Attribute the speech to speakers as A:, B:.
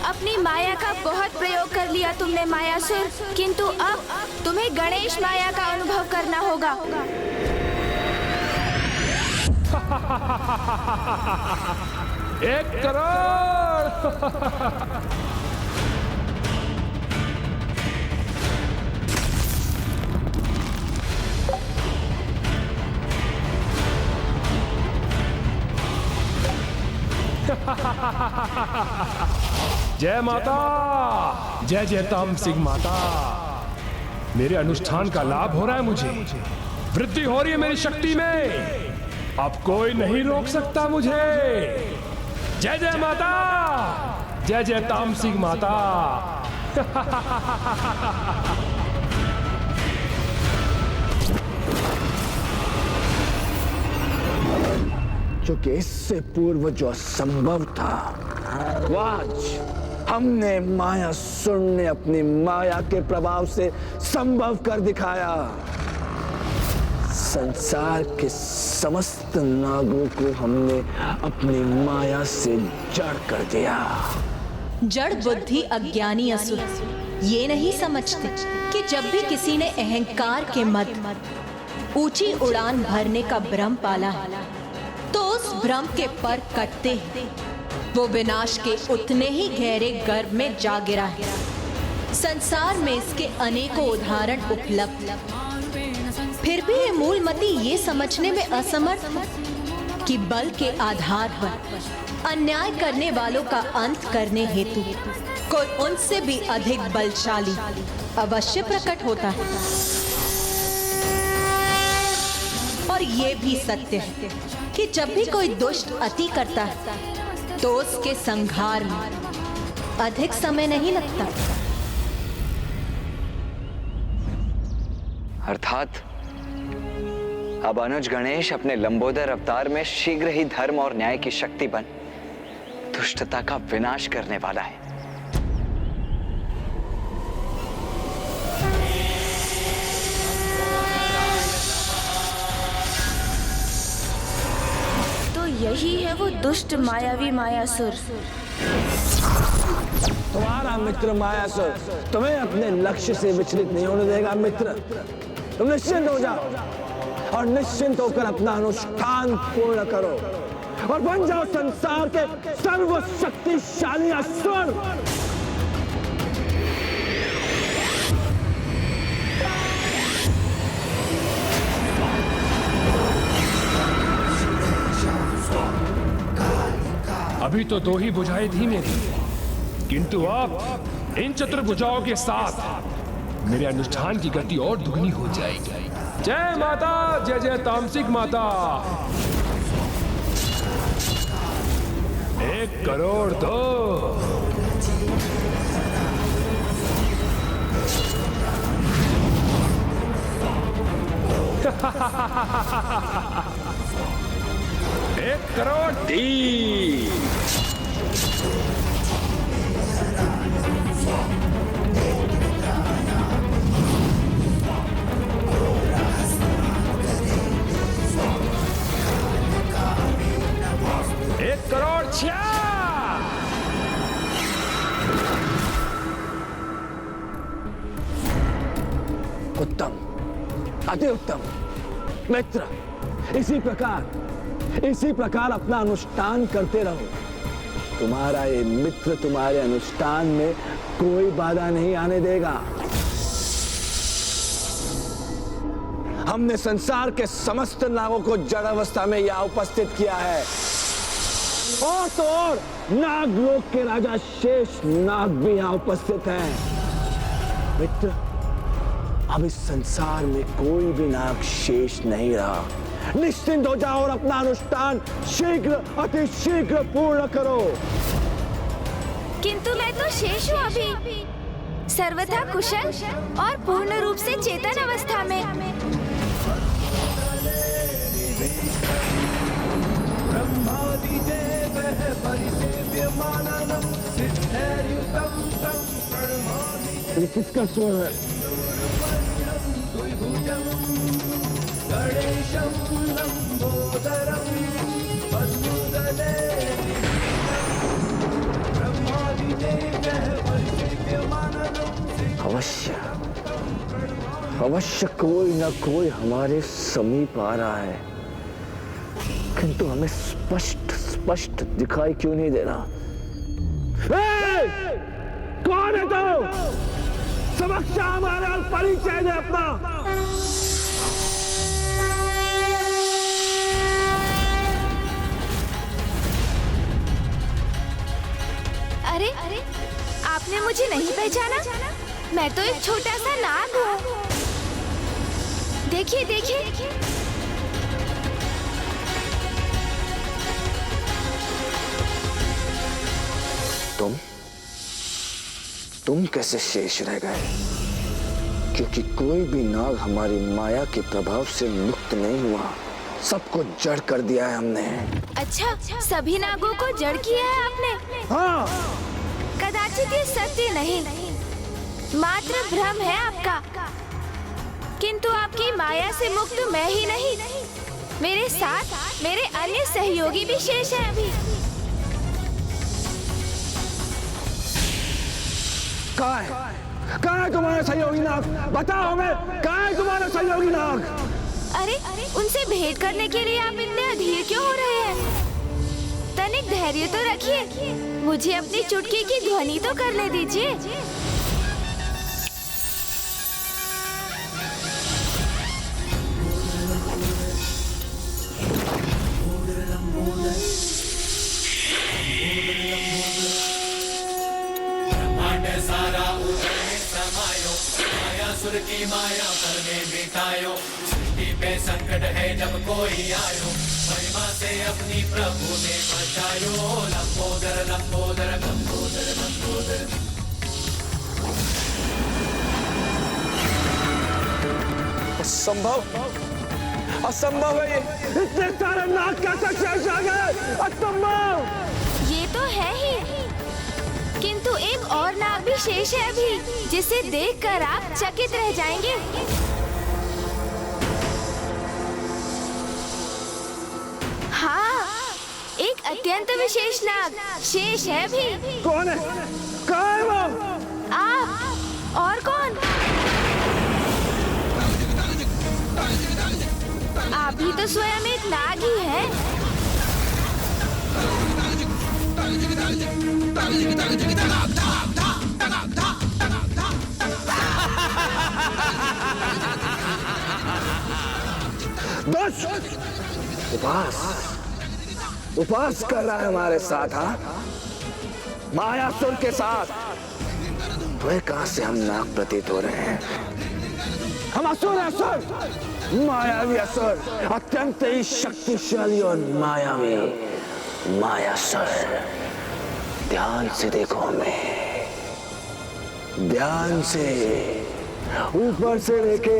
A: अपनी माया का बहुत प्रयोग कर लिया तुमने मायासुर, किंतु अब तुम्हें गणेश माया का अनुभव करना होगा।
B: एक करोड़। जय माता, जय जय तामसिंह माता। मेरे अनुष्ठान का लाभ हो रहा है, मुझे वृद्धि हो रही है मेरी शक्ति में। अब कोई नहीं रोक सकता मुझे। जय जय माता, जय जय तामसिंह माता।
C: क्योंकि इससे पूर्व जो असंभव था, वो आज हमने मायासुर ने अपनी माया के प्रभाव से संभव कर दिखाया। संसार के समस्त नागों को हमने अपनी माया से जड़ कर दिया।
D: जड़ बुद्धि अज्ञानी असुर ये नहीं समझते कि जब भी किसी ने अहंकार के मद ऊंची उड़ान भरने का भ्रम पाला है, तो उस भ्रम के पर कटते ही वो विनाश के उतने ही गहरे गर्भ में जा गिरा है। संसार में इसके अनेकों उदाहरण उपलब्ध, फिर भी ये मूलमती ये समझने में असमर्थ है कि बल के आधार पर अन्याय करने वालों का अंत करने हेतु कोई उनसे भी अधिक बलशाली अवश्य प्रकट होता है। और ये भी सत्य है कि जब भी कोई दुष्ट अति करता है तो उसके संहार में अधिक समय नहीं लगता।
E: अर्थात अब अनुज गणेश अपने लंबोदर अवतार में शीघ्र ही धर्म और न्याय की शक्ति बन दुष्टता का विनाश करने वाला है।
A: तो यही है वो दुष्ट मायावी मायासुर।
C: तुम्हारा मित्र मायासुर तुम्हें अपने लक्ष्य से विचलित नहीं होने देगा। मित्र, तुम निश्चिंत हो जाओ और निश्चिंत होकर अपना अनुष्ठान पूर्ण करो और बन जाओ संसार के सर्वशक्तिशाली असुर।
B: अभी तो दो ही भुजाएं थी मेरी, किंतु अब इन चतुर्भुजाओं के साथ मेरे अनुष्ठान की गति और दुगनी हो जाएगी। जय माता, जय जय तामसिक माता। 1 करोड़ दो। एक करोड़ 3। एक करोड़ 6।
C: उत्तम, अति उत्तम। मित्र, इसी प्रकार अपना अनुष्ठान करते रहो। तुम्हारा ये मित्र तुम्हारे अनुष्ठान में कोई बाधा नहीं आने देगा। हमने संसार के समस्त नागों को जड़ अवस्था में यहाँ उपस्थित किया है। और तो और नागलोक के राजा शेष नाग भी यहाँ उपस्थित हैं। मित्र, अब इस संसार में कोई भी नाग शेष नहीं रहा। निश्चिंत हो जाओ और अपना अनुष्ठान शीघ्र, अति शीघ्र पूर्ण करो।
A: किंतु मैं तो शेष हूँ अभी, सर्वथा कुशल और पूर्ण रूप से चेतन अवस्था में।
C: ये किसका स्वर है? अवश्य अवश्य कोई ना कोई हमारे समीप आ रहा है, किंतु हमें स्पष्ट स्पष्ट दिखाई क्यों नहीं दे रहा? कौन है तू? समक्ष हमारा परिचय दे अपना।
A: अरे आपने मुझे नहीं पहचाना? मैं तो एक छोटा सा नाग हूँ। देखिए देखिए।
C: तुम कैसे शेष रह गए? क्योंकि कोई भी नाग हमारी माया के प्रभाव से मुक्त नहीं हुआ। सबको जड़ कर दिया है हमने।
A: अच्छा, सभी नागों को जड़ किया है आपने?
C: हाँ।
A: कदाचित ये सत्य नहीं, मात्र भ्रम है आपका। किंतु आपकी माया से मुक्त मैं ही नहीं, मेरे साथ मेरे अन्य सहयोगी भी शेष हैं अभी।
C: कहाँ है तुम्हारा सहयोगी नाग? बताओ हमें, कहाँ है तुम्हारा सहयोगी नाग?
A: अरे उनसे भेंट करने के लिए आप इतने अधीर क्यों हो रहे हैं? तनिक धैर्य तो रखिए, मुझे अपनी चुटकी की ध्वनि तो करने दीजिए।
F: सुर की माया पर में बितायो, सृष्टि पे संकट है जब कोई आयो, महिमा से अपनी प्रभु ने बचायो। लंबोदर लंबोदर लंबोदर लंबोदर।
C: असंभव, असंभव है ये। इतने सारे नाग कैसे शेष आ गए? असंभव।
A: ये तो है ही, किंतु एक और नाग भी शेष है अभी, जिसे देखकर आप चकित रह जाएंगे। हाँ, एक अत्यंत विशेष नाग शेष है अभी।
C: कौन है? कहाँ है वो?
A: आप और कौन? आप भी तो स्वयं एक नाग ही हैं।
C: उपास कर रहा है हमारे साथ। हाँ, मायासुर के साथ। वह कहां से हम नाग प्रतीत हो रहे हैं? हम असुर, असुर, मायावी असुर, अत्यंत ही शक्तिशाली और मायावी मायासुर। ध्यान से देखो हमें, ध्यान से, ऊपर से लेके